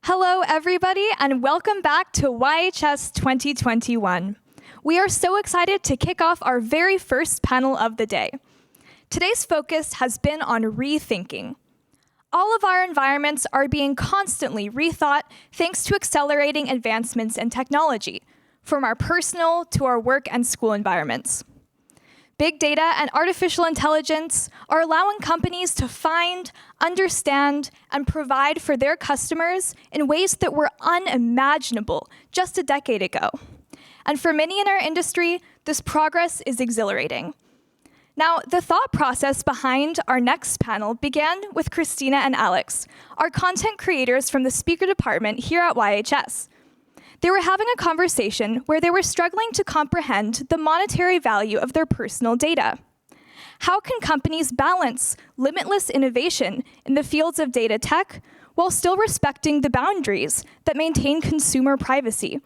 Hello, everybody, and welcome back to YHS 2021. We are so excited to kick off our very first panel of the day. Today's focus has been on rethinking. All of our environments are being constantly rethought thanks to accelerating advancements in technology, from our personal to our work and school environments. Big data and artificial intelligence are allowing companies to find, understand, and provide for their customers in ways that were unimaginable just a decade ago. And for many in our industry, this progress is exhilarating. Now, the thought process behind our next panel began with Christina and Alex, our content creators from the speaker department here at YHS. They were having a conversation where they were struggling to comprehend the monetary value of their personal data. How can companies balance limitless innovation in the fields of data tech while still respecting the boundaries that maintain consumer privacy?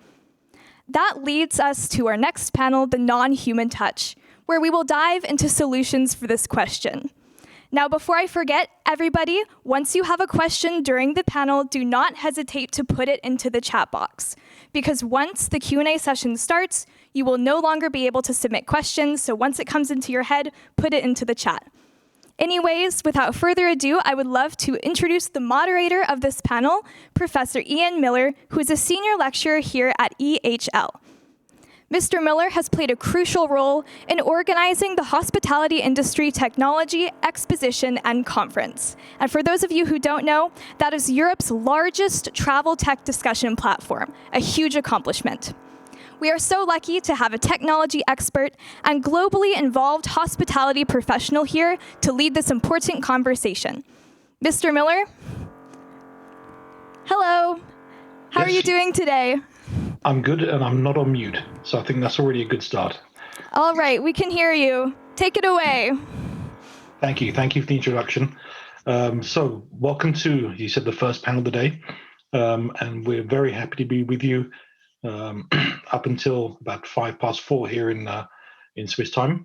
That leads us to our next panel, the non-human touch, where we will dive into solutions for this question. Now, before I forget, everybody, once you have a question during the panel, do not hesitate to put it into the chat box, because once the Q&A session starts, you will no longer be able to submit questions, so once it comes into your head, put it into the chat. Anyways, without further ado, I would love to introduce the moderator of this panel, Professor Ian Millar, who is a senior lecturer here at EHL. Mr. Millar has played a crucial role in organizing the Hospitality Industry Technology Exposition and Conference. And for those of you who don't know, that is Europe's largest travel tech discussion platform, a huge accomplishment. We are so lucky to have a technology expert and globally involved hospitality professional here to lead this important conversation. Mr. Millar? Hello. How are you doing today? I'm good, and I'm not on mute, so I think that's already a good start. All right, we can hear you. Take it away. Thank you. Thank you for the introduction. So welcome to, you said, the first panel of the day, and we're very happy to be with you up until about 4:05 here in Swiss time.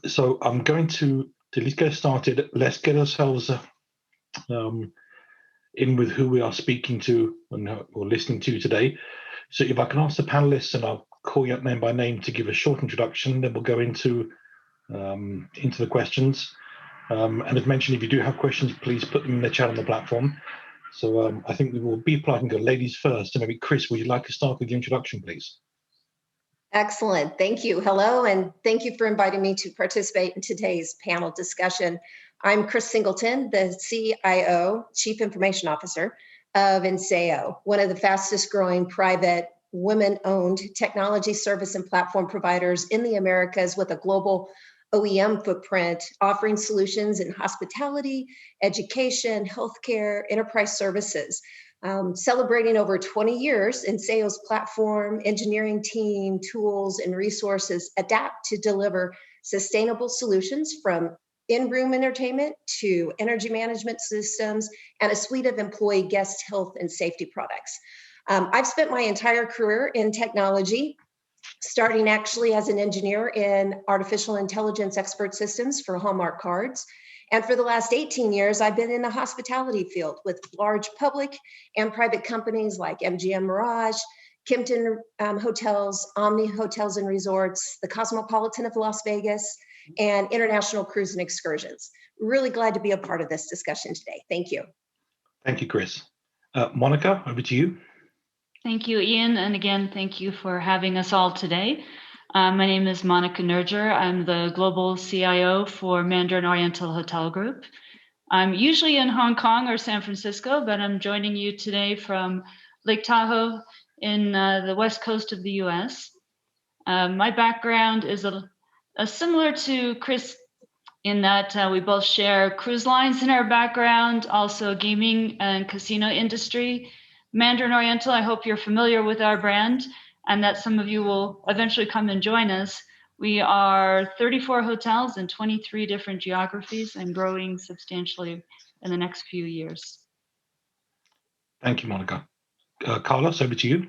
So I'm going to at least get started. Let's get ourselves in with who we are speaking to or listening to today. So if I can ask the panelists, and I'll call you up name by name to give a short introduction, then we'll go into the questions. And as mentioned, if you do have questions, please put them in the chat on the platform. So I think we will be polite and go ladies first. And maybe Kris, would you like to start with the introduction, please? Excellent. Thank you. Hello, and thank you for inviting me to participate in today's panel discussion. I'm Kris Singleton, the CIO, Chief Information Officer of Ceo, one of the fastest growing private women-owned technology service and platform providers in the Americas, with a global OEM footprint, offering solutions in hospitality, education, healthcare, enterprise services. Celebrating over 20 years, Ceo's platform, engineering team, tools, and resources adapt to deliver sustainable solutions from in-room entertainment to energy management systems and a suite of employee guest health and safety products. I've spent my entire career in technology, starting actually as an engineer in artificial intelligence expert systems for Hallmark cards. And for the last 18 years, I've been in the hospitality field with large public and private companies like MGM Mirage, Kimpton Hotels, Omni Hotels and Resorts, the Cosmopolitan of Las Vegas, and International Cruise and Excursions. Really glad to be a part of this discussion today. Thank you. Thank you, Kris. Monika, over to you. Thank you, Ian. And again, thank you for having us all today. My name is Monika Nerger. I'm the Global CIO for Mandarin Oriental Hotel Group. I'm usually in Hong Kong or San Francisco, but I'm joining you today from Lake Tahoe in the west coast of the US. My background is similar to Kris in that we both share cruise lines in our background, also gaming and casino industry. Mandarin Oriental, I hope you're familiar with our brand and that some of you will eventually come and join us. We are 34 hotels in 23 different geographies and growing substantially in the next few years. Thank you, Monika. Carlos, over to you.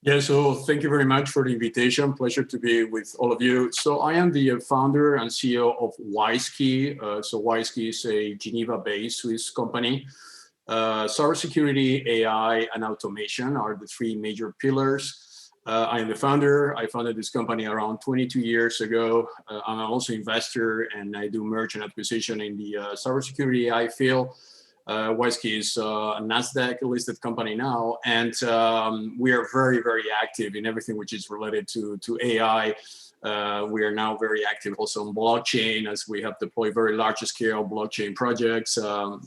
Yeah, so thank you very much for the invitation. Pleasure to be with all of you. So I am the founder and CEO of Wyskey. So Wyskey is a Geneva-based Swiss company Cybersecurity, AI, and automation are the three major pillars. I am the founder. I founded this company around 22 years ago. I'm also an investor, and I do merger and acquisition in the cybersecurity AI field. Wyskey is a NASDAQ-listed company now, and we are very, very active in everything which is related to AI. We are now very active also on blockchain, as we have deployed very large-scale blockchain projects.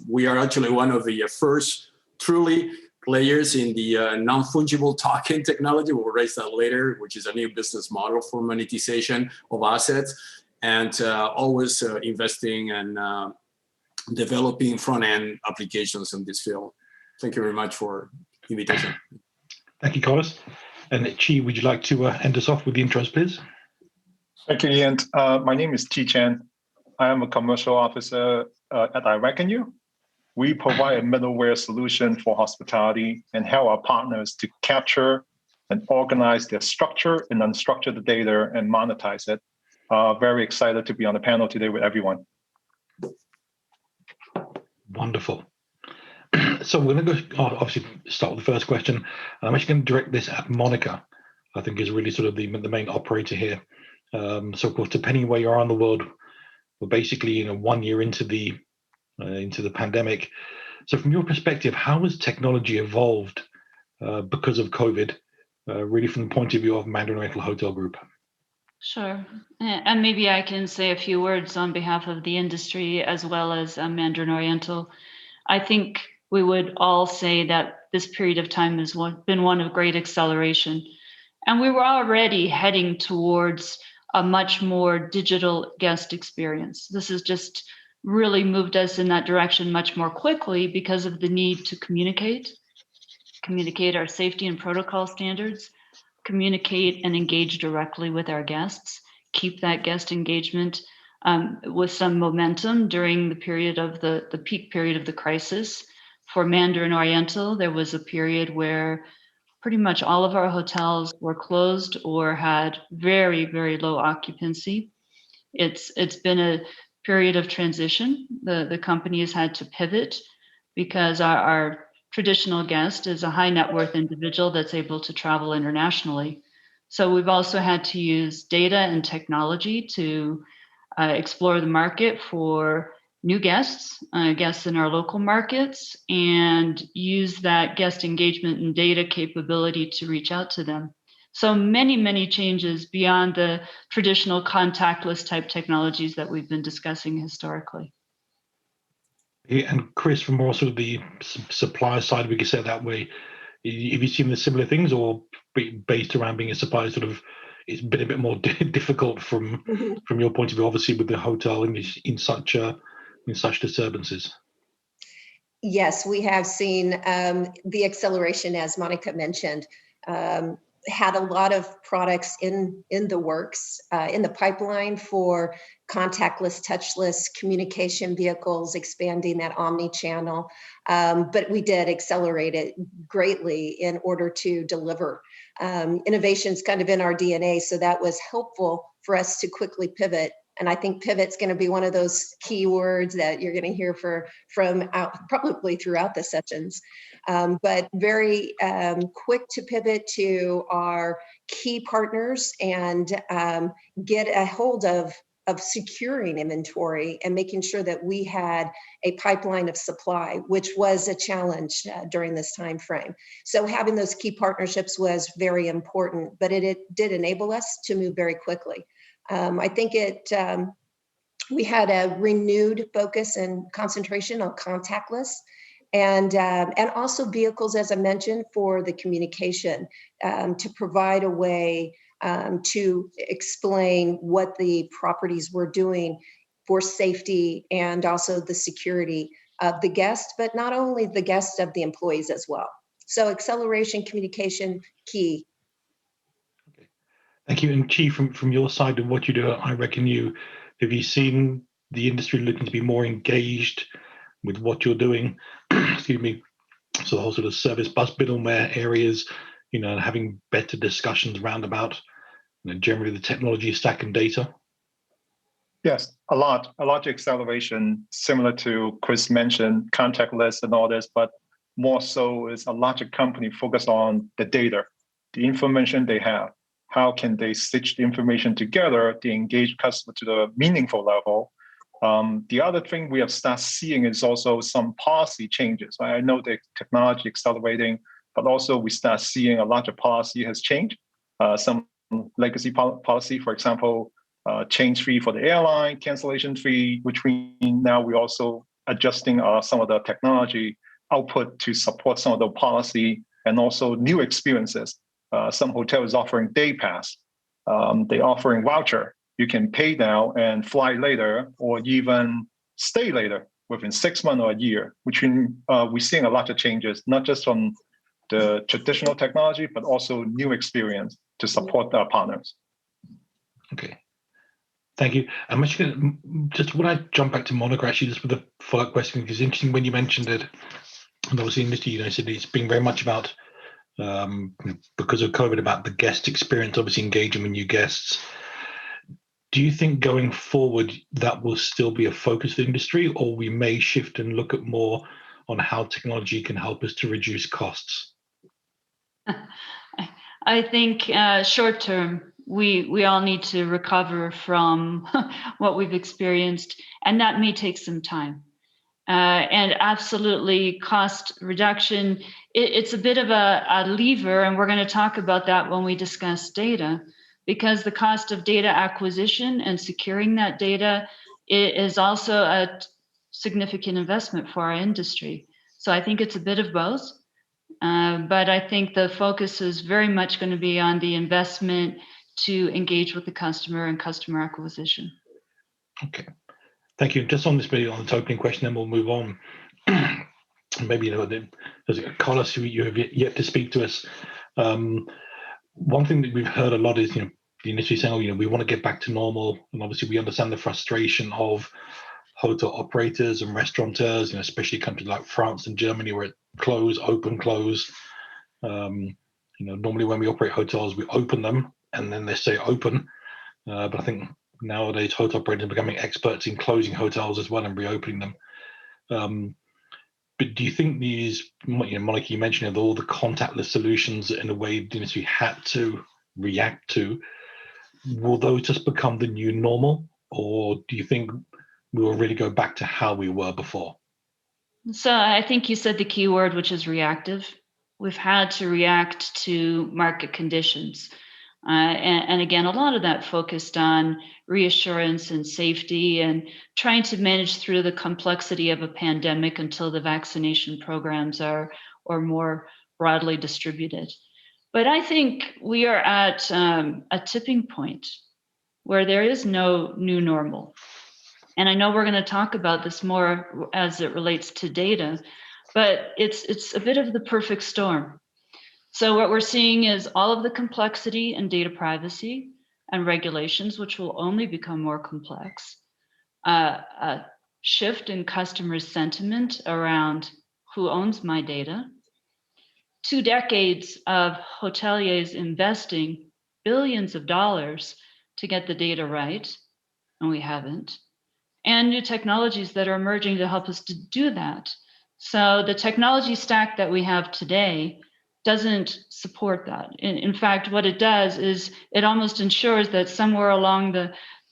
We are actually one of the first truly players in the non-fungible token technology. We'll raise that later, which is a new business model for monetization of assets, and always investing and developing front-end applications in this field. Thank you very much for the invitation. Thank you, Carlos. And Chi, would you like to end us off with the intros, please? Thank you, Ian. My name is Chi Chan. I am a commercial officer at I Reckon You. We provide a middleware solution for hospitality and help our partners to capture and organize their structured and unstructured data and monetize it. Very excited to be on the panel today with everyone. Wonderful. So we're going to go, obviously, start with the first question. I'm actually going to direct this at Monika, I think is really sort of the main operator here. So of course, depending where you are in the world, we're basically 1 year into the pandemic. So from your perspective, how has technology evolved because of COVID, really from the point of view of Mandarin Oriental Hotel Group? Sure. And maybe I can say a few words on behalf of the industry as well as Mandarin Oriental. I think we would all say that this period of time has been one of great acceleration. And we were already heading towards a much more digital guest experience. This has just really moved us in that direction much more quickly because of the need to communicate our safety and protocol standards, communicate and engage directly with our guests, keep that guest engagement with some momentum during the period of the peak period of the crisis. For Mandarin Oriental, there was a period where pretty much all of our hotels were closed or had very, very low occupancy. It's been a period of transition. The company has had to pivot because our traditional guest is a high net worth individual that's able to travel internationally. So we've also had to use data and technology to explore the market for new guests in our local markets, and use that guest engagement and data capability to reach out to them. So many, many changes beyond the traditional contactless type technologies that we've been discussing historically. And Chris, from more sort of the supplier side, we could say it that way, have you seen the similar things, or based around being a supplier, sort of it's been a bit more difficult from your point of view, obviously with the hotel in such disturbances? Yes, we have seen the acceleration, as Monika mentioned. Had a lot of products in the works, in the pipeline for contactless, touchless communication vehicles, expanding that omni-channel. But we did accelerate it greatly in order to deliver. Innovation's kind of in our DNA, so that was helpful for us to quickly pivot. And I think pivot's going to be one of those key words that you're going to hear from probably throughout the sessions. But very quick to pivot to our key partners and get a hold of securing inventory and making sure that we had a pipeline of supply, which was a challenge during this time frame. So having those key partnerships was very important, but it did enable us to move very quickly. I think we had a renewed focus and concentration on contactless, and also vehicles, as I mentioned, for the communication, to provide a way to explain what the properties were doing for safety and also the security of the guest, but not only the guests, of the employees as well. So acceleration, communication, key. Thank you. And Chi, from your side of what you do, I Reckon You, have you seen the industry looking to be more engaged with what you're doing? Excuse me. So the whole sort of service bus middleware areas, having better discussions round about generally the technology stack and data? Yes, a large acceleration, similar to Chris mentioned, contactless and all this, but more so is a larger company focused on the data, the information they have. How can they stitch the information together to engage customer to the meaningful level? The other thing we have started seeing is also some policy changes. I know the technology accelerating, but also we start seeing a larger policy has changed. Some legacy policy, for example, change fee for the airline, cancellation fee, which we now we're also adjusting some of the technology output to support some of the policy and also new experiences. Some hotels offering day pass, they offering voucher. You can pay now and fly later, or even stay later within 6 months or a year. Which we're seeing a lot of changes, not just from the traditional technology, but also new experience to support our partners. Okay. Thank you. I'm actually going to just when I jump back to Monika, actually, just with a follow-up question, because it's interesting when you mentioned it, and obviously industry, you said it's been very much about, because of COVID, about the guest experience, obviously engaging with new guests. Do you think going forward that will still be a focus of the industry, or we may shift and look at more on how technology can help us to reduce costs? I think short term, we all need to recover from what we've experienced, and that may take some time. And absolutely cost reduction, it's a bit of a lever, and we're going to talk about that when we discuss data, because the cost of data acquisition and securing that data is also a significant investment for our industry. So I think it's a bit of both. But I think the focus is very much going to be on the investment to engage with the customer and customer acquisition. Okay, thank you. Just on this video, on the opening question, then we'll move on. Maybe there's Carlos, who you have yet to speak to us. One thing that we've heard a lot is, the industry saying, we want to get back to normal, and obviously we understand the frustration of hotel operators and restaurateurs, especially countries like France and Germany, where it close, open, close. Normally when we operate hotels, we open them and then they stay open. But I think nowadays hotel operators are becoming experts in closing hotels as well and reopening them. But do you think these, Monika, you mentioned all the contactless solutions in a way the industry had to react to, will those just become the new normal? Or do you think we will really go back to how we were before? So I think you said the key word, which is reactive. We've had to react to market conditions. And again, a lot of that focused on reassurance and safety and trying to manage through the complexity of a pandemic until the vaccination programs are more broadly distributed. But I think we are at a tipping point where there is no new normal. And I know we're going to talk about this more as it relates to data, but it's a bit of the perfect storm. So what we're seeing is all of the complexity in data privacy and regulations, which will only become more complex, a shift in customer sentiment around who owns my data, 2 decades of hoteliers investing billions of dollars to get the data right, and we haven't, and new technologies that are emerging to help us to do that. So the technology stack that we have today doesn't support that. In fact, what it does is it almost ensures that somewhere along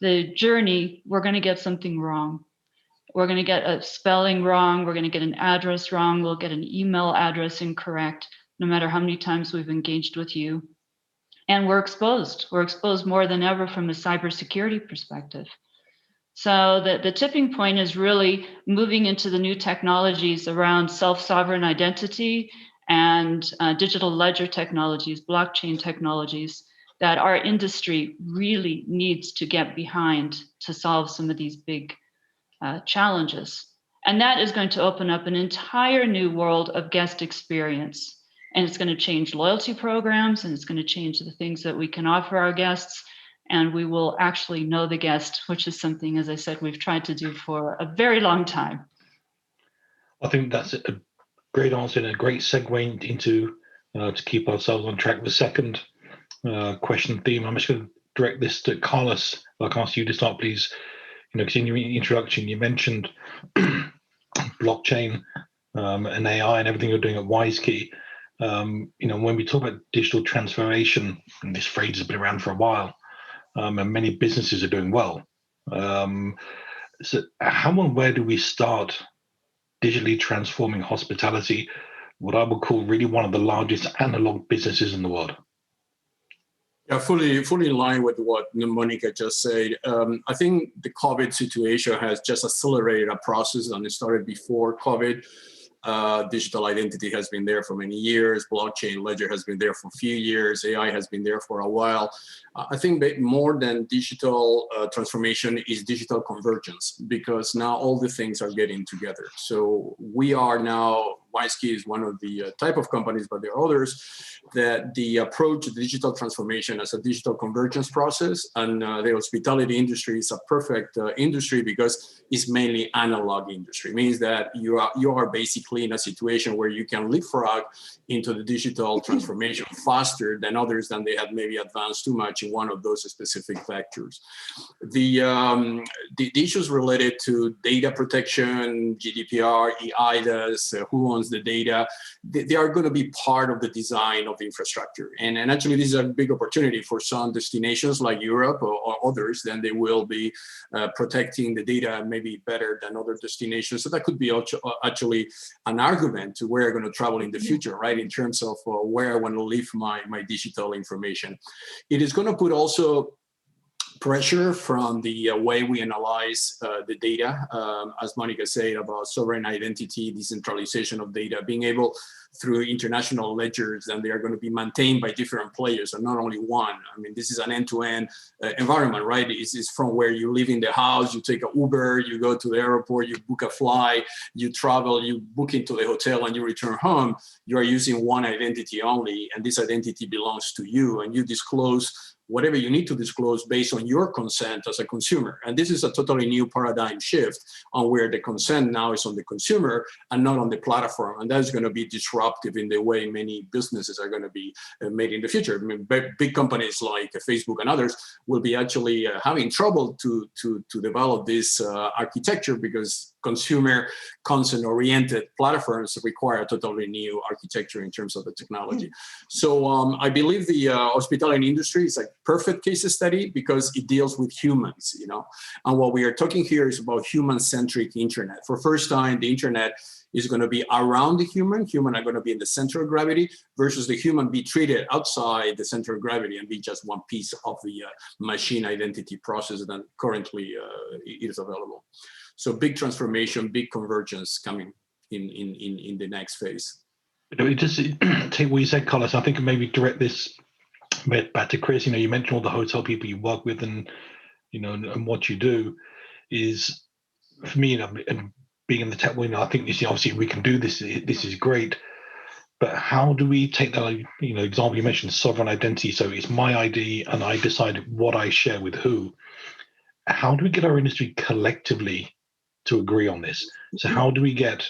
the journey, we're going to get something wrong. We're going to get a spelling wrong. We're going to get an address wrong. We'll get an email address incorrect, no matter how many times we've engaged with you. And we're exposed. We're exposed more than ever from a cybersecurity perspective. So the tipping point is really moving into the new technologies around self-sovereign identity and digital ledger technologies, blockchain technologies that our industry really needs to get behind to solve some of these big challenges. And that is going to open up an entire new world of guest experience. And it's going to change loyalty programs, and it's going to change the things that we can offer our guests. And we will actually know the guest, which is something, as I said, we've tried to do for a very long time. I think that's a great answer and a great segue into to keep ourselves on track. The second question theme, I'm just going to direct this to Carlos. I'll ask you to start, please. because in your introduction you mentioned blockchain and AI and everything you're doing at Wyskey. When we talk about digital transformation, and this phrase has been around for a while, and many businesses are doing well. So how and where do we start digitally transforming hospitality, what I would call really one of the largest analog businesses in the world? Yeah, fully in line with what Monika just said. I think the COVID situation has just accelerated a process, and it started before COVID. Digital identity has been there for many years. Blockchain ledger has been there for a few years. AI has been there for a while. I think that more than digital transformation is digital convergence, because now all the things are getting together. So we are now, Wyskey is one of the type of companies, but there are others, that the approach to digital transformation as a digital convergence process, and the hospitality industry is a perfect industry because it's mainly analog industry. It means that you are basically in a situation where you can leapfrog into the digital transformation faster than others, than they have maybe advanced too much in one of those specific factors. The issues related to data protection, GDPR, eIDAS, who owns the data, they are going to be part of the design of the infrastructure. And actually, this is a big opportunity for some destinations like Europe or others. Then they will be protecting the data maybe better than other destinations. So that could be actually an argument to where I'm going to travel in the future, right? In terms of where I want to leave my digital information. It is going to put also pressure from the way we analyze the data, as Monika said, about sovereign identity, decentralization of data, being able through international ledgers, and they are going to be maintained by different players and not only one. I mean, this is an end-to-end environment, right? It's from where you live in the house, you take an Uber, you go to the airport, you book a flight, you travel, you book into the hotel, and you return home. You are using one identity only, and this identity belongs to you, and you disclose whatever you need to disclose based on your consent as a consumer. And this is a totally new paradigm shift on where the consent now is on the consumer and not on the platform. And that's going to be disruptive in the way many businesses are going to be made in the future. I mean, big companies like Facebook and others will be actually having trouble to develop this architecture, because consumer consent-oriented platforms require a totally new architecture in terms of the technology. So I believe the hospitality industry is a perfect case study because it deals with humans, And what we are talking here is about human-centric internet. For first time, the internet is going to be around the human. Human are going to be in the center of gravity, versus the human be treated outside the center of gravity and be just one piece of the machine identity process that currently is available. So big transformation, big convergence coming in the next phase. Just take what you said, Carlos. I think maybe direct this back to Kris. You mentioned all the hotel people you work with, and and what you do is, for me, and being in the tech world, I think this, obviously we can do this. This is great, but how do we take that? Example you mentioned, sovereign identity. So it's my ID, and I decide what I share with who. How do we get our industry collectively to agree on this? So how do we get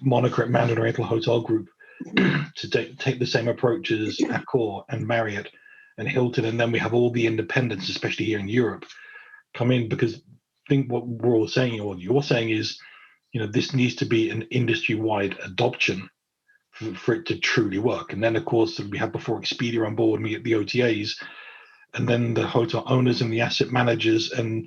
Monika at Mandarin Oriental Hotel Group to take the same approach as Accor and Marriott and Hilton, and then we have all the independents, especially here in Europe, come in? Because I think what we're all saying, or what you're saying, is this needs to be an industry-wide adoption for it to truly work. And then, of course, we had before Expedia on board, and we get the OTAs, and then the hotel owners and the asset managers, and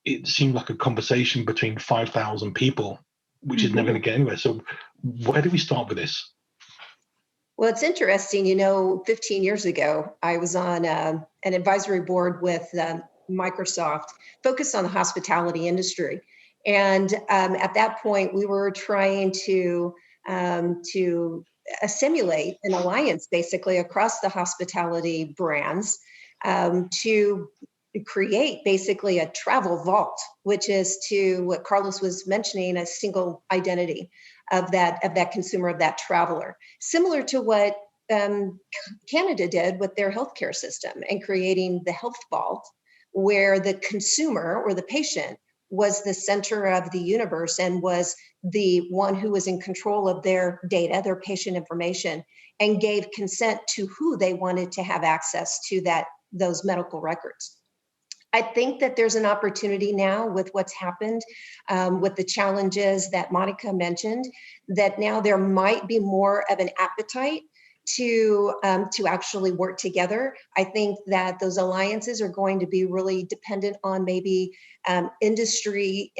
it seemed like a conversation between 5,000 people, which is never going to get anywhere. So where do we start with this? Well, it's interesting. 15 years ago, I was on an advisory board with Microsoft focused on the hospitality industry. And at that point, we were trying to simulate an alliance basically across the hospitality brands to create basically a travel vault, which is, to what Carlos was mentioning, a single identity of that consumer, of that traveler, similar to what Canada did with their healthcare system and creating the health vault, where the consumer or the patient was the center of the universe and was the one who was in control of their data, their patient information, and gave consent to who they wanted to have access to those medical records. I think that there's an opportunity now with what's happened, with the challenges that Monika mentioned, that now there might be more of an appetite to actually work together. I think that those alliances are going to be really dependent on maybe industry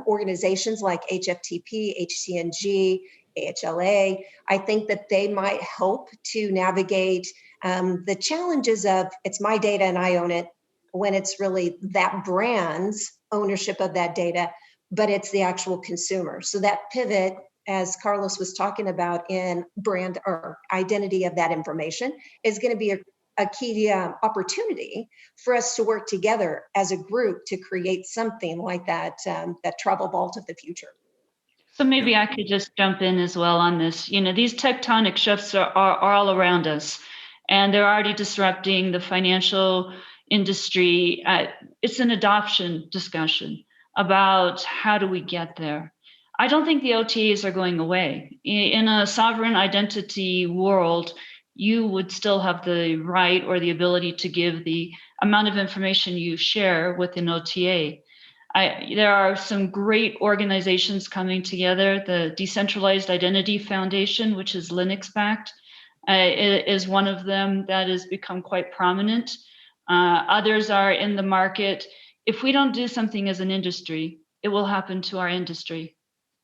organizations like HFTP, HCNG, AHLA. I think that they might help to navigate the challenges of it's my data and I own it, when it's really that brand's ownership of that data, but it's the actual consumer. So that pivot, as Carlos was talking about, in brand or identity of that information is going to be a key opportunity for us to work together as a group to create something like that, that travel vault of the future. So maybe I could just jump in as well on this. These tectonic shifts are all around us, and they're already disrupting the financial industry. It's an adoption discussion about how do we get there. I don't think the OTAs are going away. In a sovereign identity world, you would still have the right or the ability to give the amount of information you share with an OTA. There are some great organizations coming together. The Decentralized Identity Foundation, which is Linux-backed, is one of them that has become quite prominent. Others are in the market. If we don't do something as an industry, it will happen to our industry.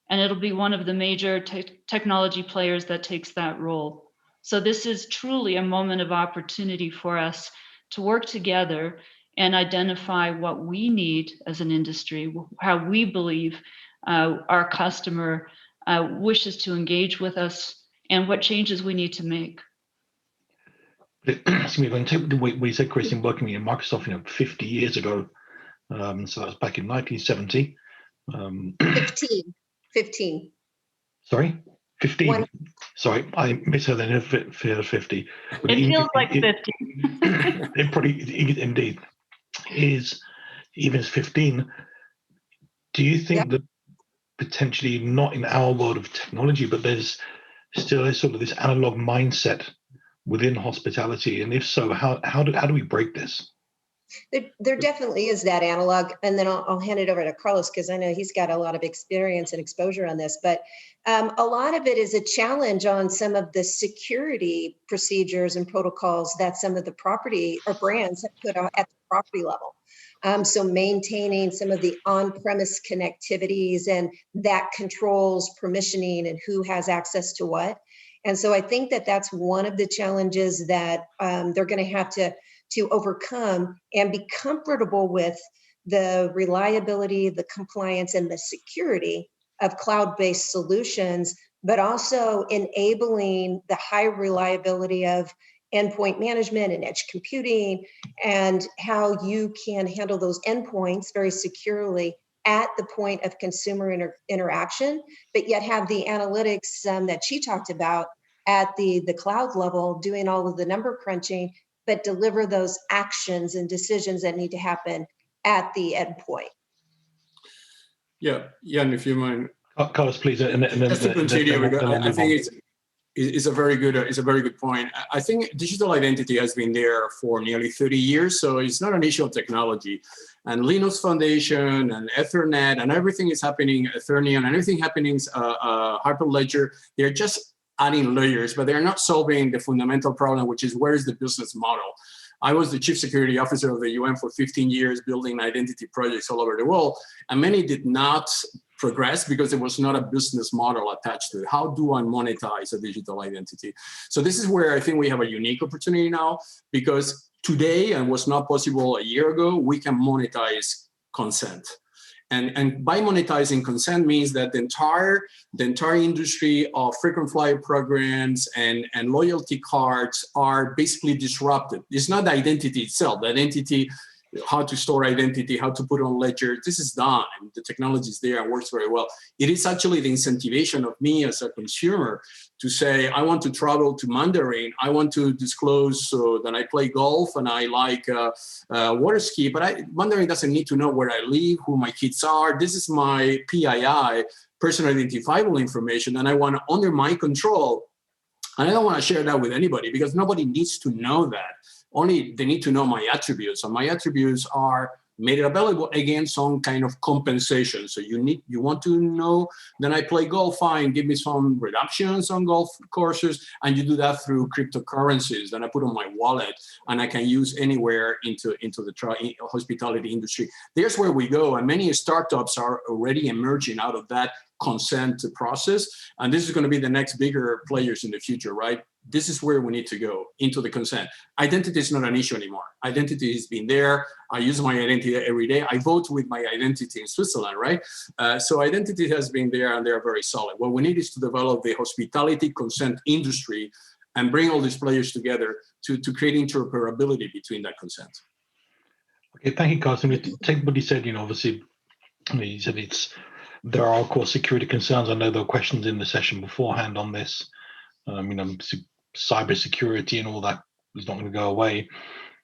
And it'll be one of the major technology players that takes that role. So this is truly a moment of opportunity for us to work together and identify what we need as an industry, how we believe our customer wishes to engage with us, and what changes we need to make. Excuse me, when we said, Chris, in working in Microsoft, 50 years ago, so that was back in 1970. 15. Sorry, 15. Sorry, I misheard the 50. But it feels like 50. It probably indeed is, even as 15. Do you think that potentially, not in our world of technology, but there's still a sort of this analog mindset within hospitality? And if so, how do we break this? There definitely is that analog, and then I'll hand it over to Carlos because I know he's got a lot of experience and exposure on this. But a lot of it is a challenge on some of the security procedures and protocols that some of the property or brands have put on at the property level. So maintaining some of the on-premise connectivities, and that controls permissioning and who has access to what. And so I think that that's one of the challenges that they're going to have to overcome and be comfortable with the reliability, the compliance, and the security of cloud-based solutions, but also enabling the high reliability of endpoint management and edge computing, and how you can handle those endpoints very securely at the point of consumer interaction, but yet have the analytics that she talked about at the cloud level, doing all of the number crunching, but deliver those actions and decisions that need to happen at the endpoint. Yeah, and if you mind, Carlos, please. And then just to continue, I think it's a very good point. I think digital identity has been there for nearly 30 years, so it's not an issue of technology. And Linux Foundation and Ethernet and everything is happening, Ethereum and everything happening, Hyperledger, they're just adding layers, but they're not solving the fundamental problem, which is where is the business model? I was the chief security officer of the UN for 15 years, building identity projects all over the world, and many did not progress because there was not a business model attached to it. How do I monetize a digital identity? So this is where I think we have a unique opportunity now, because today, and was not possible a year ago, we can monetize consent. And by monetizing consent means that the entire industry of frequent flyer programs and loyalty cards are basically disrupted. It's not the identity itself. The identity, how to store identity, how to put on ledger, this is done. And the technology is there and works very well. It is actually the incentivization of me as a consumer to say, I want to travel to Mandarin. I want to disclose that I play golf and I like water ski, but Mandarin doesn't need to know where I live, who my kids are. This is my PII, personal identifiable information, and I want under my control And I don't want to share that with anybody because nobody needs to know that. Only they need to know my attributes. And my attributes are made it available against some kind of compensation. So you want to know, then I play golf, fine, give me some reductions on golf courses, and you do that through cryptocurrencies. Then I put on my wallet and I can use anywhere into the hospitality industry. There's where we go, and many startups are already emerging out of that consent process, and this is going to be the next bigger players in the future, right? This is where we need to go, into the consent. Identity is not an issue anymore. Identity has been there. I use my identity every day. I vote with my identity in Switzerland, right? So identity has been there, and they're very solid. What we need is to develop the hospitality consent industry and bring all these players together to create interoperability between that consent. Okay, thank you, Carson. Take what you said, obviously, you said there are, of course, security concerns. I know there were questions in the session beforehand on this. Cybersecurity and all that is not going to go away.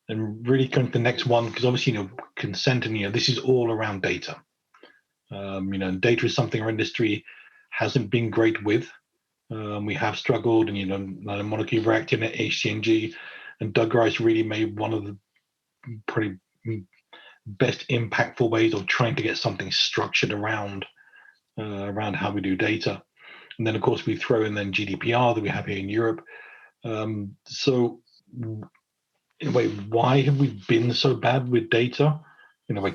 And really kind of the next one, because obviously, consent and, this is all around data. Data is something our industry hasn't been great with. We have struggled, and, Monika, you've reacted at HCNG, and Doug Rice really made one of the pretty best impactful ways of trying to get something structured around how we do data. And then, of course, we throw in then GDPR that we have here in Europe. So, in a way, why have we been so bad with data,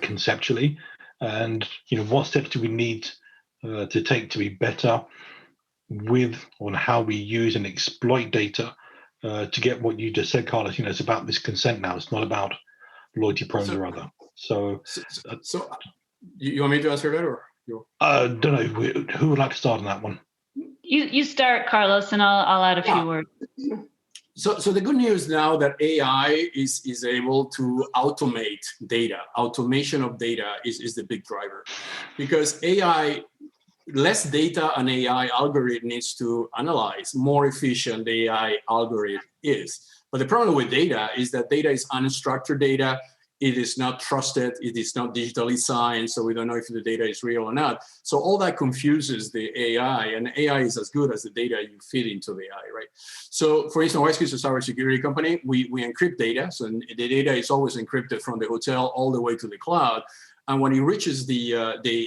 conceptually? And, what steps do we need to take to be better on how we use and exploit data to get what you just said, Carlos? It's about this consent now. It's not about loyalty programs or other. So you want me to answer that, or you? Don't know. Who would like to start on that one? You start, Carlos, and I'll add a few words. So the good news now that AI is able to automate data. Automation of data is the big driver, because AI, less data an AI algorithm needs to analyze, more efficient the AI algorithm is. But the problem with data is that data is unstructured data. It is not trusted. It is not digitally signed, so we don't know if the data is real or not. So all that confuses the AI, and AI is as good as the data you feed into the AI, right? So, for instance, Wyskey is a cybersecurity company. We encrypt data, so the data is always encrypted from the hotel all the way to the cloud. And when it reaches the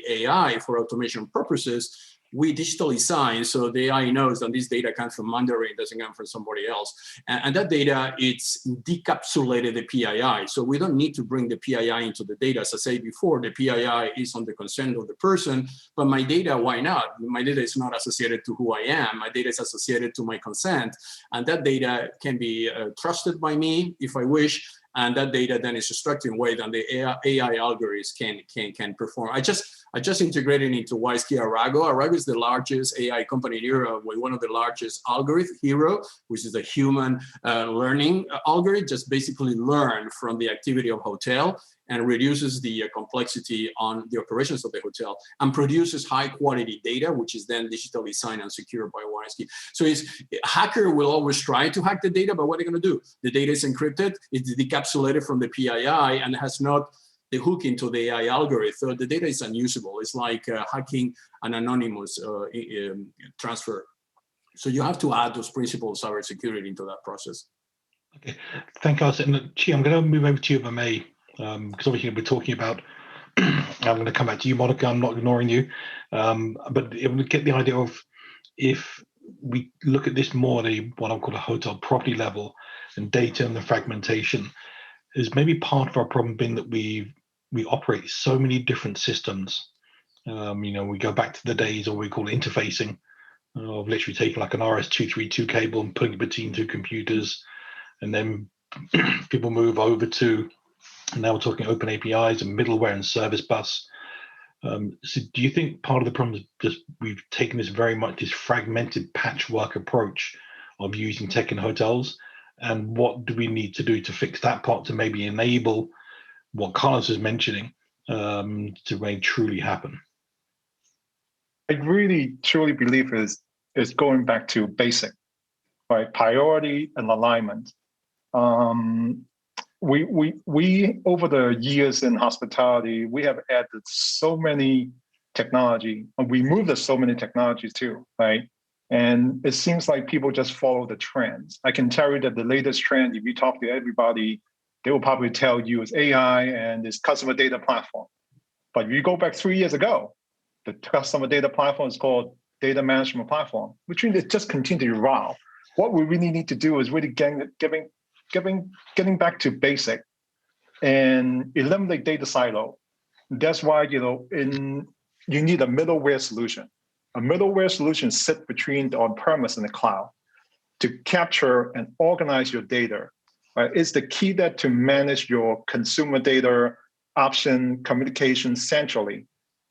AI for automation purposes, we digitally sign, so the AI knows that this data comes from Mandarin, doesn't come from somebody else. And that data, it's decapsulated the PII. So we don't need to bring the PII into the data. As I said before, the PII is on the consent of the person, but my data, why not? My data is not associated to who I am. My data is associated to my consent. And that data can be trusted by me if I wish. And that data then is structured in a way that the AI algorithms can perform. I just integrated into Wyskey Arago. Arago is the largest AI company in Europe with one of the largest algorithms, Hero, which is a human learning algorithm, just basically learn from the activity of hotel and reduces the complexity on the operations of the hotel and produces high quality data, which is then digitally signed and secured by Wyskey. So a hacker will always try to hack the data, but what are they going to do? The data is encrypted, it's decapsulated from the PII, and has not the hook into the AI algorithm. So the data is unusable. It's like hacking an anonymous transfer. So you have to add those principles of cybersecurity into that process. Okay, thank you. And Chi, I'm going to move over to you if I may, because obviously we're talking about, I'm going to come back to you, Monika, I'm not ignoring you, but we get the idea of, if we look at this more at what I'll call a hotel property level, and data and the fragmentation, is maybe part of our problem being that we operate so many different systems. We go back to the days of what we call interfacing, of literally taking like an RS-232 cable and putting it between two computers, and then people move over to, now we're talking open APIs and middleware and service bus. So do you think part of the problem is just we've taken this very much this fragmented patchwork approach of using tech in hotels? And what do we need to do to fix that part to maybe enable what Carlos is mentioning to really truly happen? I really truly believe is going back to basic, right? Priority and alignment. We over the years in hospitality, we have added so many technology, and we moved so many technologies too, right? And it seems like people just follow the trends. I can tell you that the latest trend, if you talk to everybody, they will probably tell you it's AI and it's customer data platform. But if you go back 3 years ago, the customer data platform is called data management platform, which means it just continued to evolve. What we really need to do is really getting back to basic and eliminate data silo. That's why, you need a middleware solution. A middleware solution sits between the on-premise and the cloud to capture and organize your data. Right? It's the key that to manage your consumer data, option, communication centrally.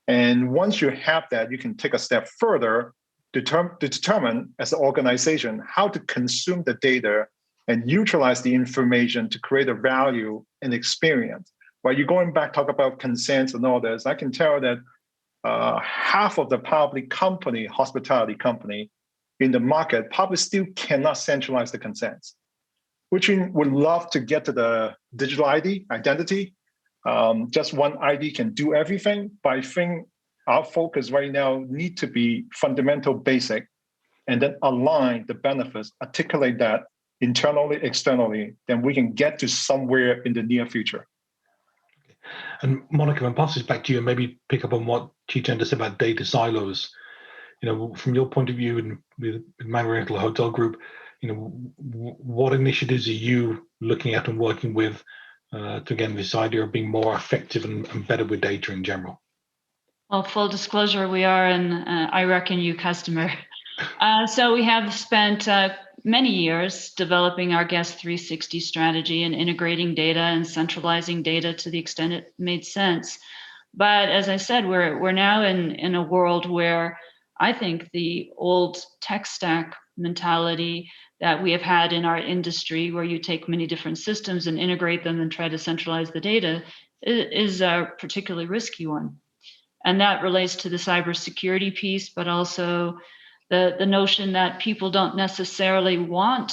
And once you have that, you can take a step further to determine as an organization how to consume the data and utilize the information to create a value and experience. While you're going back, talk about consents and all this, I can tell that half of the probably hospitality company in the market probably still cannot centralize the consents, which we would love to get to the digital identity. Just one ID can do everything, but I think our focus right now need to be fundamental basic and then align the benefits, articulate that internally, externally, then we can get to somewhere in the near future. And Monika, I'll pass this back to you and maybe pick up on what Chan just said about data silos. From your point of view and with Mandarin Oriental Hotel Group, what initiatives are you looking at and working with to, again, this idea of being more effective and better with data in general? Well, full disclosure, we are an I Reckon You customer. So we have spent many years developing our Guest 360 strategy and integrating data and centralizing data to the extent it made sense. But as I said, we're now in a world where I think the old tech stack mentality that we have had in our industry, where you take many different systems and integrate them and try to centralize the data, is a particularly risky one. And that relates to the cybersecurity piece, but also the notion that people don't necessarily want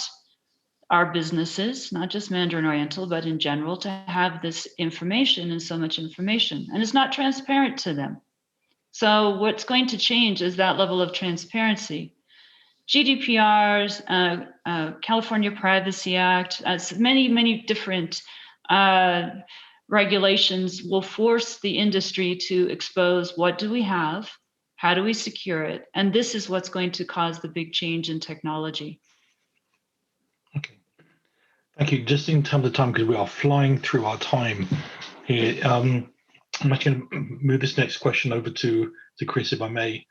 our businesses, not just Mandarin Oriental, but in general, to have this information and so much information. And it's not transparent to them. So what's going to change is that level of transparency. GDPR's, California Privacy Act, many different regulations will force the industry to expose what do we have, how do we secure it, and this is what's going to cause the big change in technology. Okay, thank you. Just in terms of time, because we are flying through our time here, I'm actually going to move this next question over to Kris, if I may.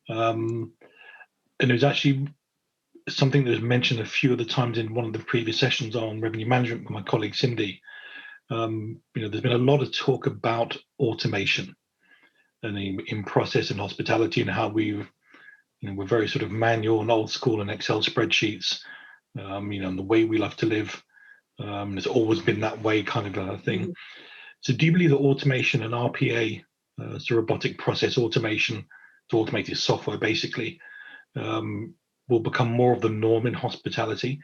And it was actually something that was mentioned a few of the times in one of the previous sessions on revenue management with my colleague Cindy. There's been a lot of talk about automation and in process and hospitality, and how we're very sort of manual and old school and Excel spreadsheets, and the way we love to live. It's always been that way, kind of a thing. Mm-hmm. So do you believe that automation and RPA, so robotic process automation, to automated software basically, will become more of the norm in hospitality?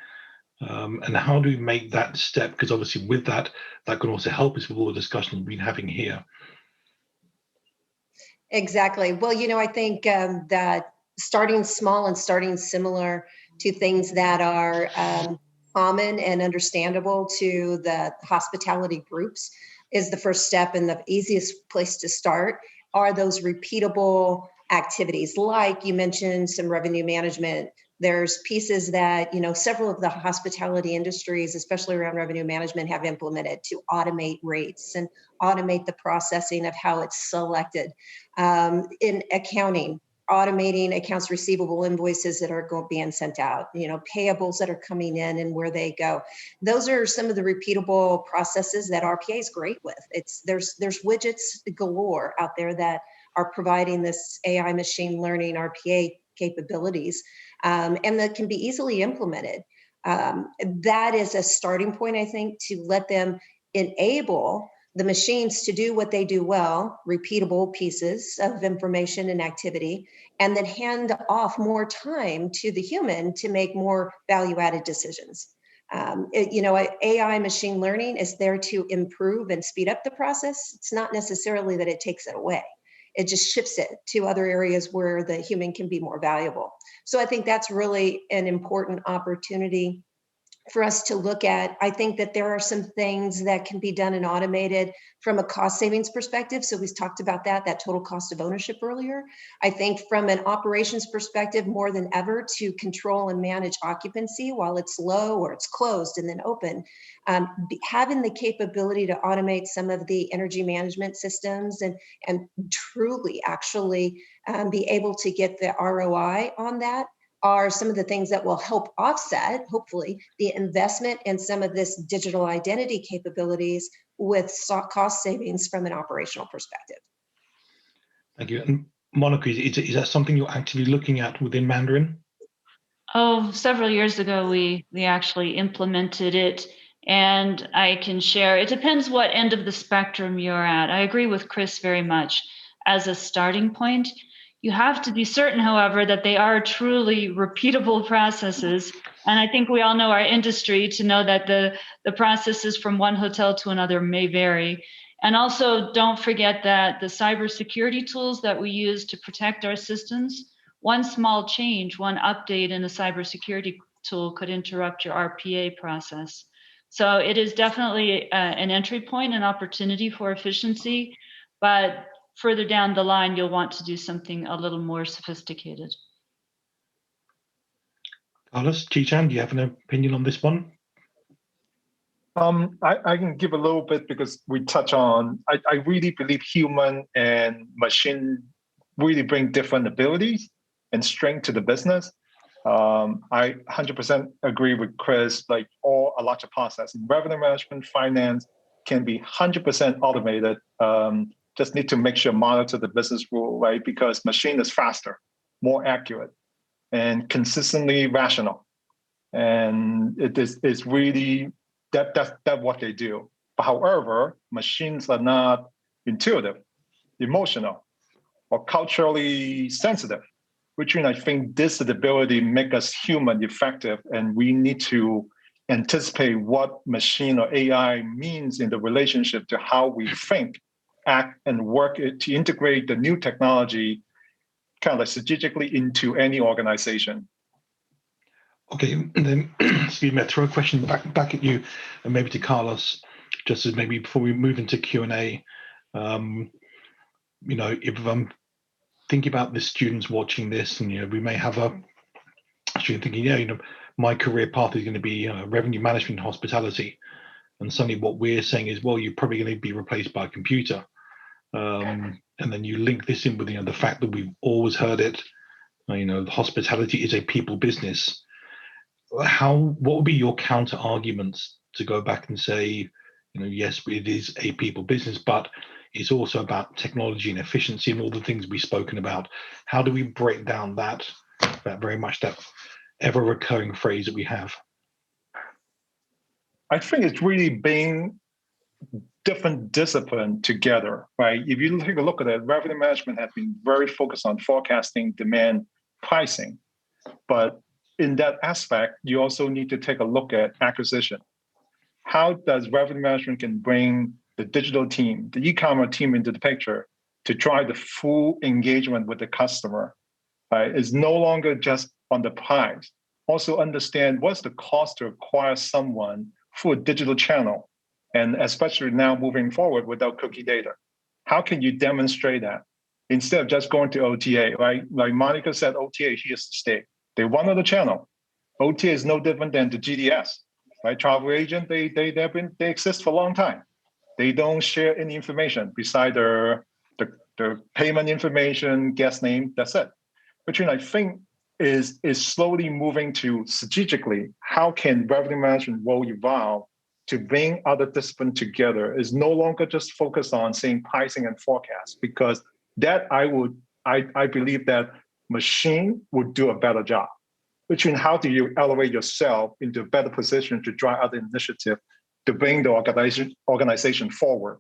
And how do we make that step? Because obviously with that can also help us with all the discussion we've been having here. Exactly. Well, I think that starting small and starting similar to things that are common and understandable to the hospitality groups is the first step, and the easiest place to start are those repeatable activities. Like you mentioned, some revenue management. There's pieces that, several of the hospitality industries, especially around revenue management, have implemented to automate rates and automate the processing of how it's selected. In accounting, automating accounts receivable invoices that are being sent out, payables that are coming in and where they go. Those are some of the repeatable processes that RPA is great with. There's widgets galore out there that are providing this AI machine learning RPA capabilities, and that can be easily implemented. That is a starting point, I think, to let them enable the machines to do what they do well, repeatable pieces of information and activity, and then hand off more time to the human to make more value-added decisions. AI machine learning is there to improve and speed up the process. It's not necessarily that it takes it away. it just shifts it to other areas where the human can be more valuable. So I think that's really an important opportunity for us to look at. I think that there are some things that can be done and automated from a cost savings perspective. So we've talked about that total cost of ownership earlier. I think from an operations perspective, more than ever, to control and manage occupancy while it's low or it's closed and then open, having the capability to automate some of the energy management systems and truly actually be able to get the ROI on that are some of the things that will help offset, hopefully, the investment in some of this digital identity capabilities with cost savings from an operational perspective. Thank you. And Monika, is that something you're actively looking at within Mandarin? Oh, several years ago, we actually implemented it, and I can share. It depends what end of the spectrum you're at. I agree with Kris very much. As a starting point, you have to be certain, however, that they are truly repeatable processes. And I think we all know our industry to know that the processes from one hotel to another may vary. And also, don't forget that the cybersecurity tools that we use to protect our systems, one small change, one update in a cybersecurity tool could interrupt your RPA process. So it is definitely an entry point, an opportunity for efficiency, but further down the line, you'll want to do something a little more sophisticated. Carlos, Chan, do you have an opinion on this one? I can give a little bit because we touch on, I really believe human and machine really bring different abilities and strength to the business. I 100% agree with Kris, like a larger process in revenue management, finance can be 100% automated. Just need to make sure monitor the business rule, right? Because machine is faster, more accurate, and consistently rational. And it's really that's what they do. However, machines are not intuitive, emotional, or culturally sensitive, which I think this ability make us human effective, and we need to anticipate what machine or AI means in the relationship to how we think, act, and work to integrate the new technology kind of like strategically into any organization. Okay, and then excuse me, I throw a question back at you, and maybe to Carlos, just as maybe before we move into Q&A. If I'm thinking about the students watching this, and we may have a student thinking, my career path is going to be revenue management and hospitality, and suddenly what we're saying is, well, you're probably going to be replaced by a computer, and then you link this in with the fact that we've always heard it. Hospitality is a people business. What would be your counter arguments to go back and say, yes, it is a people business, but it's also about technology and efficiency and all the things we've spoken about. How do we break down that very much that ever recurring phrase that we have? I think it's really being different discipline together, right? If you take a look at it, revenue management has been very focused on forecasting, demand, pricing. But in that aspect, you also need to take a look at acquisition. How does revenue management can bring the digital team, the e-commerce team into the picture to drive the full engagement with the customer? Right? It's no longer just on the price. Also understand what's the cost to acquire someone through a digital channel, and especially now moving forward without cookie data. How can you demonstrate that instead of just going to OTA, right? Like Monika said, OTA here to stay. They want on the channel. OTA is no different than the GDS, right? Travel agent, they exist for a long time. They don't share any information beside their payment information, guest name. That's it. Which I think is slowly moving to strategically. How can revenue management will evolve to bring other disciplines together? Is no longer just focused on saying pricing and forecast, because that I believe that machine would do a better job. Which means how do you elevate yourself into a better position to drive other initiative to bring the organization forward?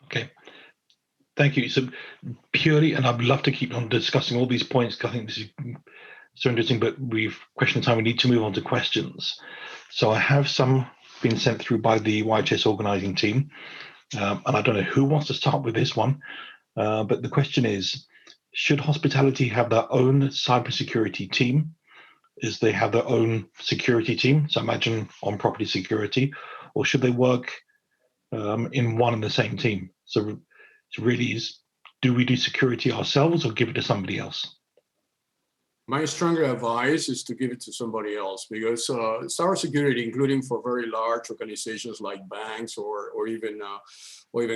Okay, thank you. So purely, and I'd love to keep on discussing all these points because I think this is so interesting, but we've question time. We need to move on to questions. So I have some been sent through by the YHS organizing team, and I don't know who wants to start with this one. But the question is, should hospitality have their own cybersecurity team? Is they have their own security team? So imagine on property security, or should they work in one and the same team? So really is, do we do security ourselves or give it to somebody else? My stronger advice is to give it to somebody else, because cybersecurity, including for very large organizations like banks or even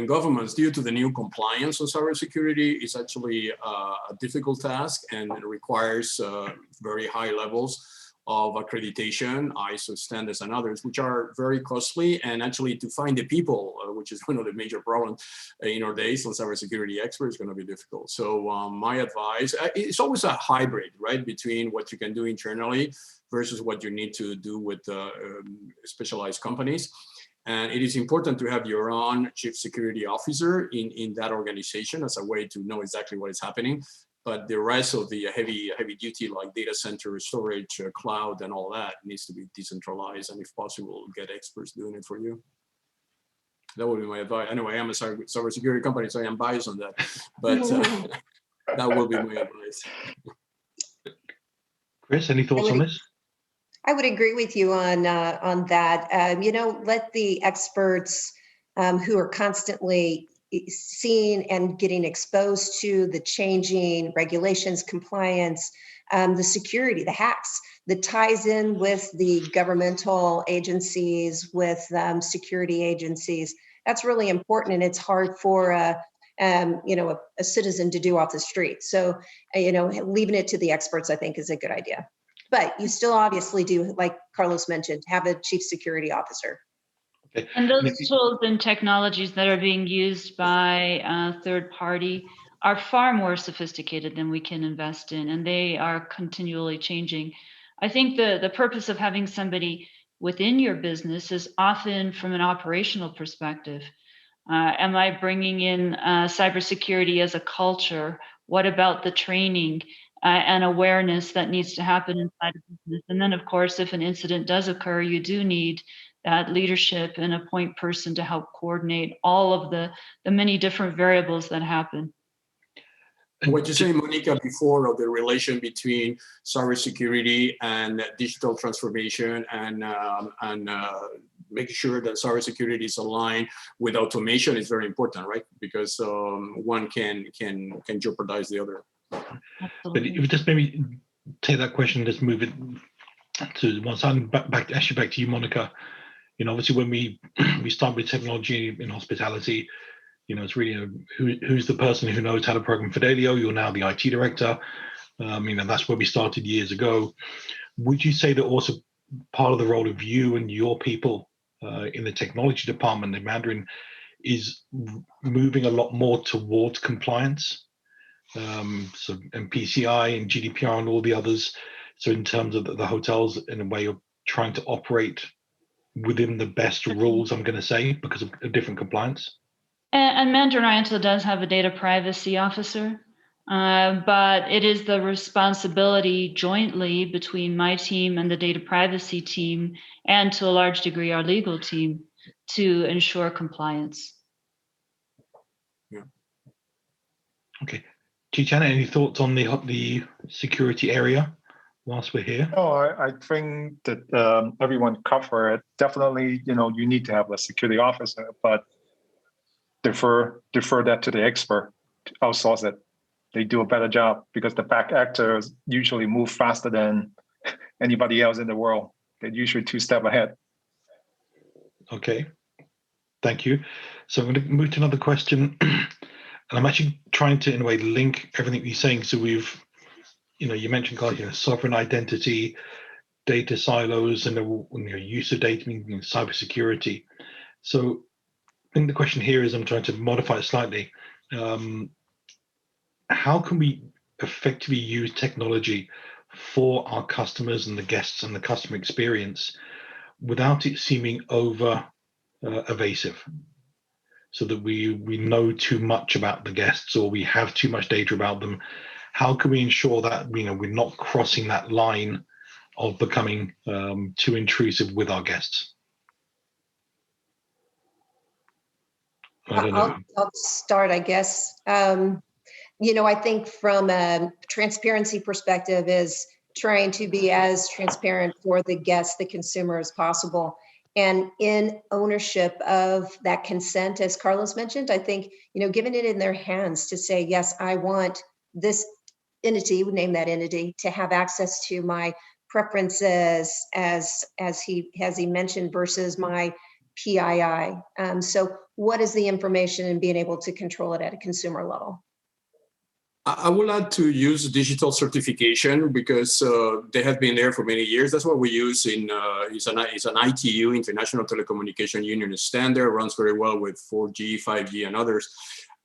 governments, due to the new compliance on cybersecurity, is actually a difficult task, and it requires very high levels of accreditation, ISO standards and others, which are very costly. And actually to find the people, which is one of the major problems in our days on cybersecurity experts, is going to be difficult. So my advice, it's always a hybrid, right, between what you can do internally versus what you need to do with specialized companies. And it is important to have your own chief security officer in that organization as a way to know exactly what is happening. But the rest of the heavy duty, like data center, storage, cloud, and all that, needs to be decentralized, and if possible, get experts doing it for you. That would be my advice. Anyway, I'm a cybersecurity company, so I am biased on that, but that will be my advice. Chris, any thoughts on this? I would agree with you on that. Let the experts who are constantly seeing and getting exposed to the changing regulations, compliance, the security, the hacks that ties in with the governmental agencies, with security agencies. That's really important, and it's hard for a citizen to do off the street. So, leaving it to the experts, I think, is a good idea. But you still obviously do, like Carlos mentioned, have a chief security officer. Okay. And those tools and technologies that are being used by third party are far more sophisticated than we can invest in, and they are continually changing. I think the purpose of having somebody within your business is often from an operational perspective. Am I bringing in cybersecurity as a culture? What about the training and awareness that needs to happen inside a business? And then, of course, if an incident does occur, you do need that leadership and a point person to help coordinate all of the many different variables that happen. And what you say, Monika, before, of the relation between cybersecurity and digital transformation and making sure that cybersecurity is aligned with automation is very important, right? Because one can jeopardize the other. Absolutely. But if you just maybe take that question, just move it to one side, back to you, Monika. Obviously, when we start with technology in hospitality, it's really who's the person who knows how to program Fidelio. You're now the IT director. That's where we started years ago. Would you say that also part of the role of you and your people in the technology department in Mandarin is moving a lot more towards compliance? And PCI and GDPR and all the others. So in terms of the hotels, in a way, you're trying to operate within the best rules, I'm going to say, because of a different compliance. And Mandarin Oriental does have a data privacy officer, but it is the responsibility jointly between my team and the data privacy team, and to a large degree our legal team, to ensure compliance. Yeah. Okay. Chan, any thoughts on the security area whilst we're here? No, I think that everyone covered it. Definitely, you need to have a security officer, but defer that to the expert, outsource it. They do a better job because the back actors usually move faster than anybody else in the world. They're usually 2 steps ahead. Okay, thank you. So I'm going to move to another question. And I'm actually trying to, in a way, link everything you're saying. So we've, you mentioned, Carl, sovereign identity, data silos, and the use of data, cybersecurity. So I think the question here is, I'm trying to modify it slightly. How can we effectively use technology for our customers and the guests and the customer experience without it seeming over evasive? So that we know too much about the guests or we have too much data about them. How can we ensure that we're not crossing that line of becoming too intrusive with our guests? I don't know. I'll start, I guess. I think from a transparency perspective is trying to be as transparent for the guest, the consumer as possible. And in ownership of that consent, as Carlos mentioned, I think, giving it in their hands to say, yes, I want this entity, we name that entity, to have access to my preferences as he mentioned versus my PII. So what is the information and being able to control it at a consumer level? I would like to use digital certification because they have been there for many years. That's what we use it's an ITU, International Telecommunication Union standard, runs very well with 4G, 5G, and others.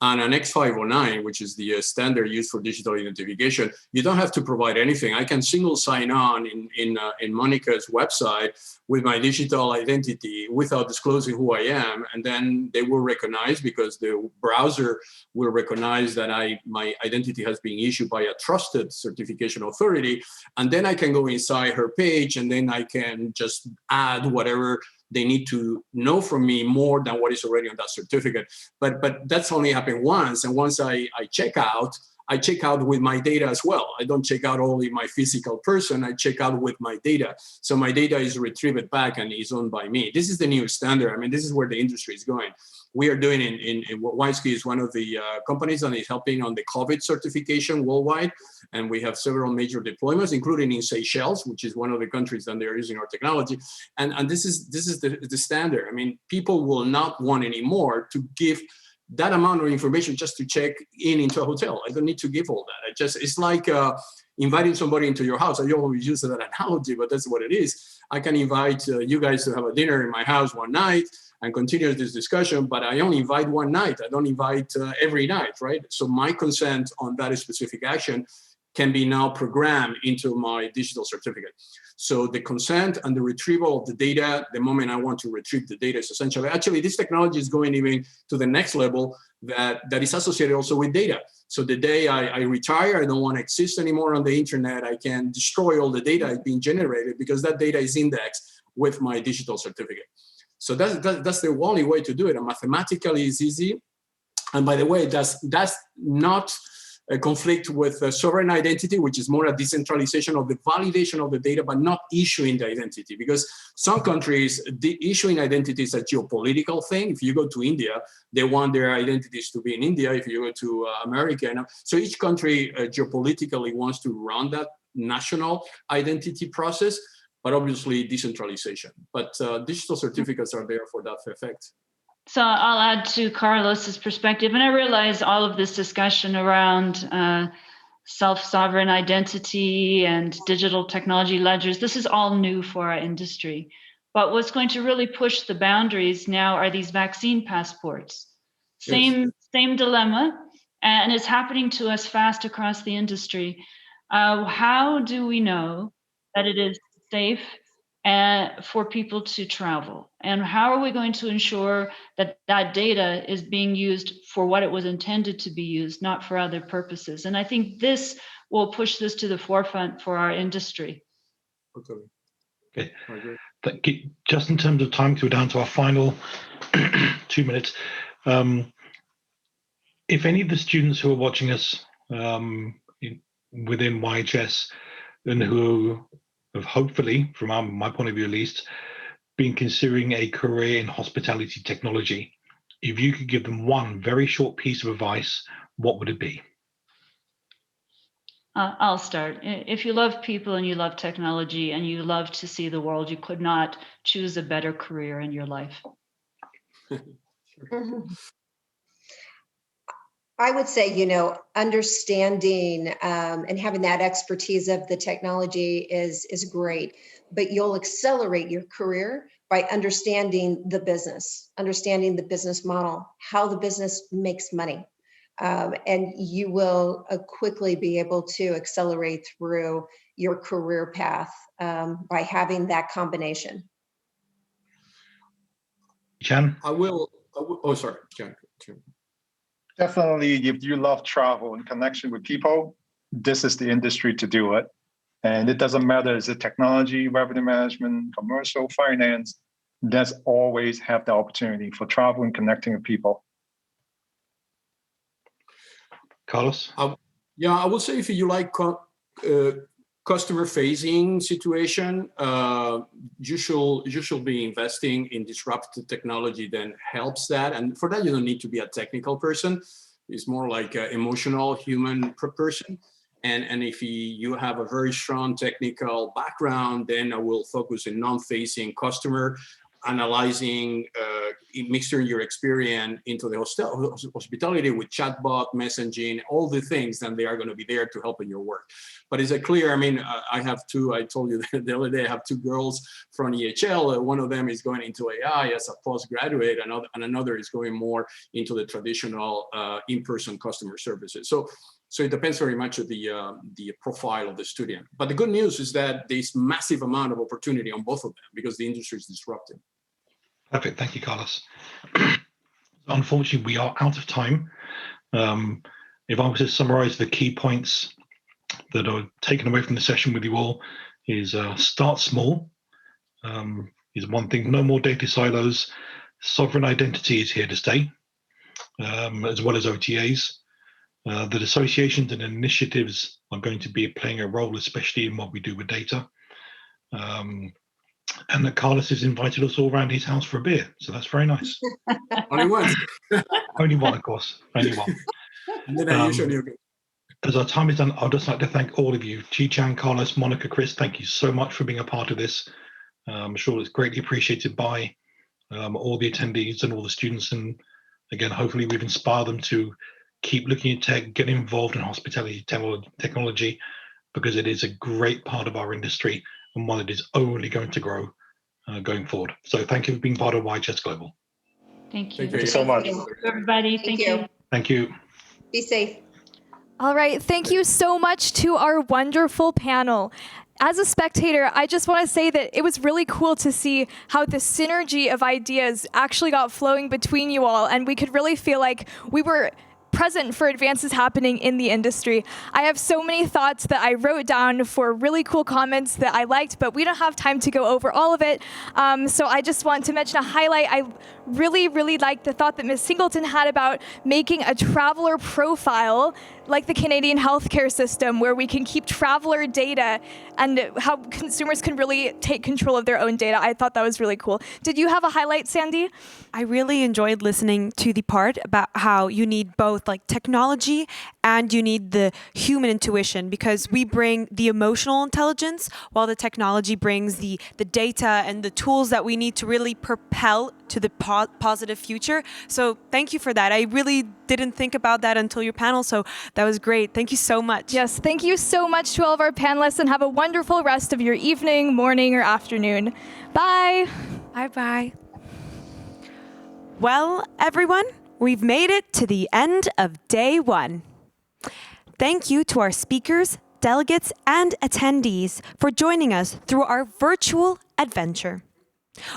And an X509, which is the standard used for digital identification, you don't have to provide anything. I can single sign on in Monika's website with my digital identity without disclosing who I am, and then they will recognize, because the browser will recognize that my identity has been issued by a trusted certification authority, and then I can go inside her page, and then I can just add whatever they need to know from me more than what is already on that certificate. But that's only happened once. And once I check out with my data as well. I don't check out only my physical person, I check out with my data. So my data is retrieved back and is owned by me. This is the new standard. I mean, this is where the industry is going. We are doing in Wyskey is one of the companies that is helping on the COVID certification worldwide. And we have several major deployments, including in Seychelles, which is one of the countries that they're using our technology. And this is the standard. I mean, people will not want anymore to give that amount of information just to check into a hotel. I don't need to give all that. It's like inviting somebody into your house. I always use that analogy, but that's what it is. I can invite you guys to have a dinner in my house one night and continue this discussion, but I only invite one night. I don't invite every night, right? So my consent on that specific action can be now programmed into my digital certificate. So the consent and the retrieval of the data, the moment I want to retrieve the data is essentially, actually this technology is going even to the next level that is associated also with data. So the day I retire, I don't want to exist anymore on the internet, I can destroy all the data being generated because that data is indexed with my digital certificate. So that's the only way to do it. And mathematically it's easy. And by the way, that's not a conflict with sovereign identity, which is more a decentralization of the validation of the data, but not issuing the identity. Because some countries, the issuing identity is a geopolitical thing. If you go to India, they want their identities to be in India. If you go to America, so each country geopolitically wants to run that national identity process, but obviously decentralization. But digital certificates are there for that effect. So I'll add to Carlos's perspective, and I realize all of this discussion around self-sovereign identity and digital technology ledgers, this is all new for our industry. But what's going to really push the boundaries now are these vaccine passports. Same dilemma, and it's happening to us fast across the industry. How do we know that it is safe for people to travel? And how are we going to ensure that that data is being used for what it was intended to be used, not for other purposes? And I think this will push this to the forefront for our industry. Okay. Thank you. Just in terms of time, because we're down to our final 2 minutes. If any of the students who are watching us within YHS and who have hopefully, from my point of view at least, been considering a career in hospitality technology, if you could give them one very short piece of advice, what would it be? I'll start. If you love people and you love technology and you love to see the world, you could not choose a better career in your life. I would say, understanding and having that expertise of the technology is great, but you'll accelerate your career by understanding the business model, how the business makes money. And you will quickly be able to accelerate through your career path by having that combination. Chan? Oh, sorry, Chan. Definitely, if you love travel and connection with people, this is the industry to do it. And it doesn't matter, is it technology, revenue management, commercial, finance, that's always have the opportunity for travel and connecting with people. Carlos? Yeah, I would say if you like customer-facing situation, you should be investing in disruptive technology that helps that. And for that, you don't need to be a technical person. It's more like an emotional human person. And if you have a very strong technical background, then I will focus on non-facing customer, analyzing, mixing your experience into the hospitality with chatbot, messaging, all the things, and they are going to be there to help in your work. But is it clear? I mean, I have two, I told you the other day, I have two girls from EHL. One of them is going into AI as a postgraduate, and another is going more into the traditional in-person customer services. So it depends very much on the profile of the student. But the good news is that there's massive amount of opportunity on both of them because the industry is disrupted. Perfect. Thank you, Carlos. Unfortunately, we are out of time. If I was to summarize the key points that are taken away from the session with you all, is start small is one thing. No more data silos. Sovereign identity is here to stay, as well as OTAs. That associations and initiatives are going to be playing a role, especially in what we do with data. And that Carlos has invited us all around his house for a beer. So that's very nice. Only one. Only one, of course. Only one. And then I usually as our time is done, I'd just like to thank all of you. Chan, Carlos, Monika, Kris, thank you so much for being a part of this. I'm sure it's greatly appreciated by all the attendees and all the students. And again, hopefully we've inspired them to keep looking at tech, get involved in hospitality technology, because it is a great part of our industry and one that is only going to grow going forward. So thank you for being part of YHS Global. Thank you. Thank you so much. Thank you, everybody. Thank you. Thank you. Be safe. All right, thank you so much to our wonderful panel. As a spectator, I just want to say that it was really cool to see how the synergy of ideas actually got flowing between you all, and we could really feel like we were present for advances happening in the industry. I have so many thoughts that I wrote down for really cool comments that I liked, but we don't have time to go over all of it. So I just want to mention a highlight. I really, really liked the thought that Ms. Singleton had about making a traveler profile like the Canadian healthcare system, where we can keep traveler data and how consumers can really take control of their own data. I thought that was really cool. Did you have a highlight, Sandy? I really enjoyed listening to the part about how you need both like technology and you need the human intuition, because we bring the emotional intelligence while the technology brings the data and the tools that we need to really propel to the positive future. So thank you for that. I really didn't think about that until your panel, so that was great. Thank you so much. Yes, thank you so much to all of our panelists, and have a wonderful rest of your evening, morning, or afternoon. Bye. Bye-bye. Well, everyone, we've made it to the end of day one. Thank you to our speakers, delegates, and attendees for joining us through our virtual adventure.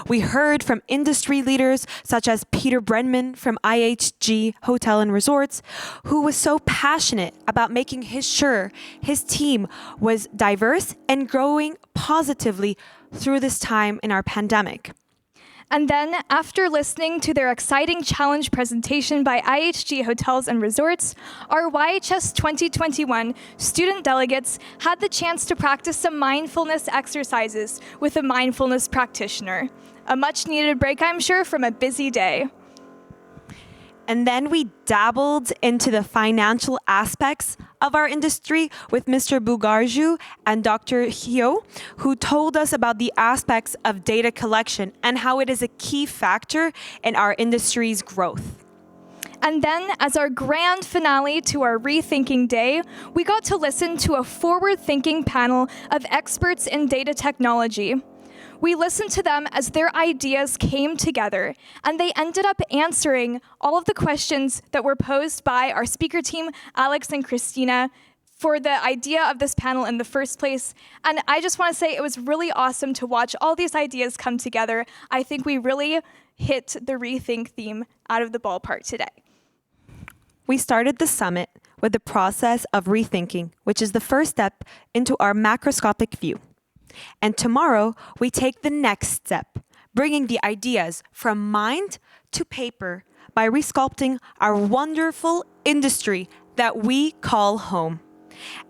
We heard from industry leaders such as Peter Brenman from IHG Hotel and Resorts, who was so passionate about making sure his team was diverse and growing positively through this time in our pandemic. And then, after listening to their exciting challenge presentation by IHG Hotels and Resorts, our YHS 2021 student delegates had the chance to practice some mindfulness exercises with a mindfulness practitioner. A much-needed break, I'm sure, from a busy day. And then we dabbled into the financial aspects of our industry with Mr. Bugarju and Dr. Hyo, who told us about the aspects of data collection and how it is a key factor in our industry's growth. And then, as our grand finale to our Rethinking Day, we got to listen to a forward-thinking panel of experts in data technology. We listened to them as their ideas came together, and they ended up answering all of the questions that were posed by our speaker team, Alex and Christina, for the idea of this panel in the first place. And I just want to say it was really awesome to watch all these ideas come together. I think we really hit the rethink theme out of the ballpark today. We started the summit with the process of rethinking, which is the first step into our macroscopic view. And tomorrow, we take the next step, bringing the ideas from mind to paper by resculpting our wonderful industry that we call home.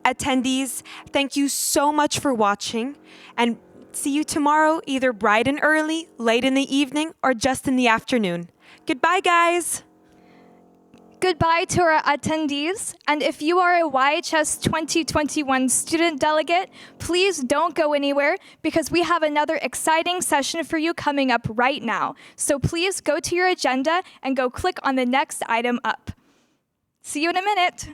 Attendees, thank you so much for watching, and see you tomorrow, either bright and early, late in the evening, or just in the afternoon. Goodbye, guys. Goodbye to our attendees, and if you are a YHS 2021 student delegate, please don't go anywhere because we have another exciting session for you coming up right now. So please go to your agenda and go click on the next item up. See you in a minute.